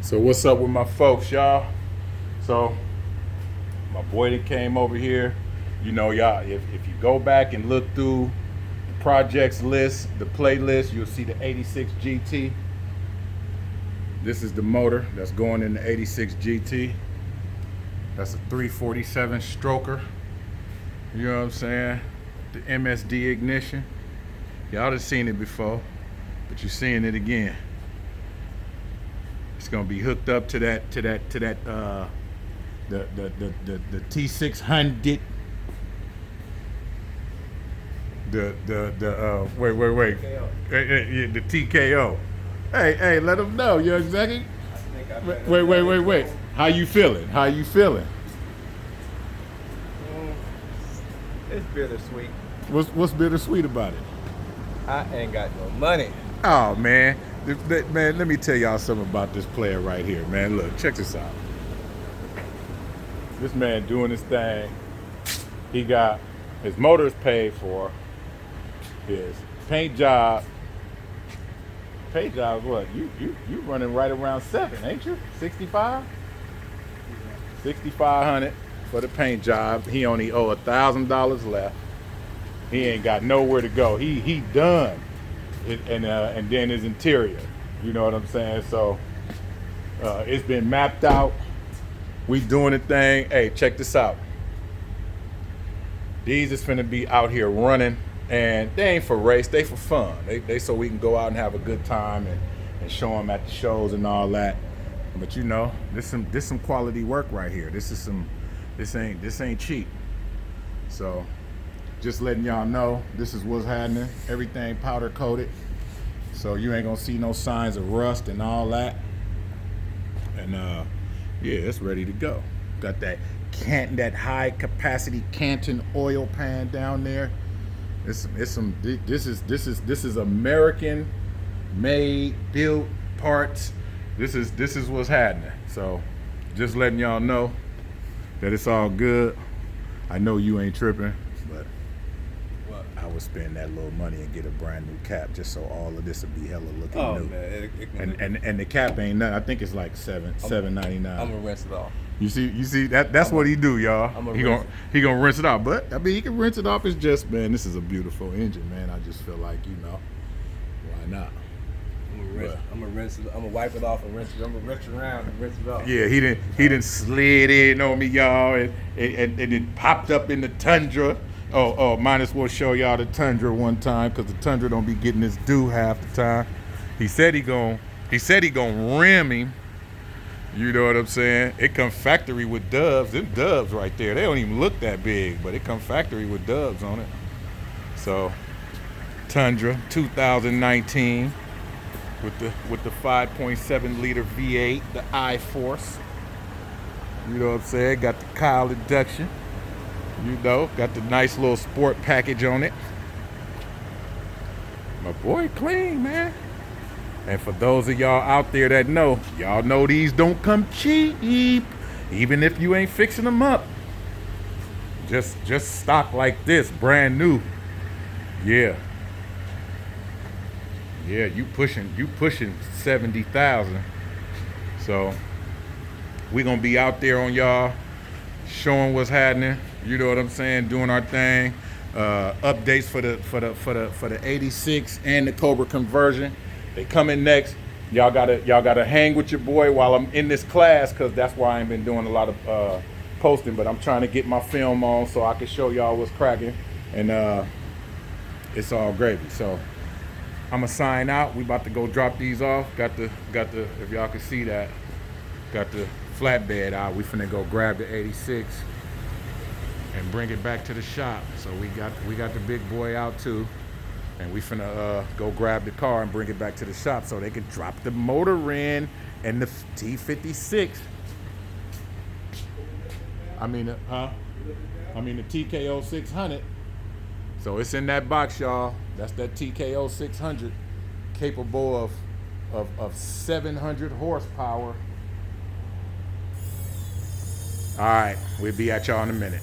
So what's up with my folks, y'all? So my boy that came over here, you know, y'all, if you go back and look through the projects list, the playlist, you'll see the 86 GT. This is the motor that's going in the 86 GT. That's a 347 stroker. You know what I'm saying? The MSD ignition. Y'all have seen it before, but you're seeing it again. It's gonna be hooked up to the T600. Wait. The TKO. Hey, let them know. You exactly. Wait. How you feeling? It's bittersweet. What's bittersweet about it? I ain't got no money. Oh man, man, let me tell y'all something about this player right here, man. Look, check this out. This man doing his thing. He got his motors paid for. His paint job. Paint job, what? You running right around 7, ain't you? 65? 6,500 for the paint job. He only owe $1,000 left. He ain't got nowhere to go. He done. And then his interior. You know what I'm saying? So it's been mapped out. We doing the thing. Hey, check this out. These is finna be out here running, and they ain't for race. They for fun. They so we can go out and have a good time and show them at the shows and all that. But you know, this some quality work right here. This ain't cheap. So just letting y'all know, this is what's happening. Everything powder coated, so you ain't gonna see no signs of rust and all that. And yeah, it's ready to go. Got that high capacity Canton oil pan down there. This is American made, built parts. This is what's happening. So just letting y'all know that it's all good. I know you ain't tripping, but I would spend that little money and get a brand new cap just so all of this would be hella looking new. Man, and the cap ain't nothing. I think it's like $7.99. I'm gonna rinse it off. You see that's what he do, y'all. He gonna rinse it off, but I mean he can rinse it off. It's just, man, this is a beautiful engine, man. I just feel like, you know, why not? I'm gonna rinse it. I'm gonna wipe it off and rinse it. I'm gonna rinse it around and rinse it off. Yeah, he didn't slid in on me, y'all, and it popped up in the Tundra. Oh, might as well show y'all the Tundra one time, because the Tundra don't be getting his due half the time. He said he gonna rim him. You know what I'm saying? It come factory with Doves. Them Doves right there, they don't even look that big, but it come factory with Doves on it. So Tundra 2019 with the 5.7 liter V8, the I-Force. You know what I'm saying? Got the Kyle induction. You know, got the nice little sport package on it. My boy clean, man. And for those of y'all out there that know, y'all know these don't come cheap, even if you ain't fixing them up. Just stock like this, brand new. Yeah, you pushing 70,000. So we gonna be out there on y'all, showing what's happening. You know what I'm saying? Doing our thing. Updates for the 86 and the Cobra conversion. They coming next. Y'all gotta hang with your boy while I'm in this class, because that's why I ain't been doing a lot of posting. But I'm trying to get my film on so I can show y'all what's cracking, and it's all gravy. So I'ma sign out. We about to go drop these off. Got the if y'all can see that, got the flatbed out. We finna go grab the 86 and bring it back to the shop. So we got the big boy out too. And we finna go grab the car and bring it back to the shop so they can drop the motor in and the T56. I mean the TKO 600. So it's in that box, y'all. That's that TKO 600, capable of 700 horsepower. All right, we'll be at y'all in a minute.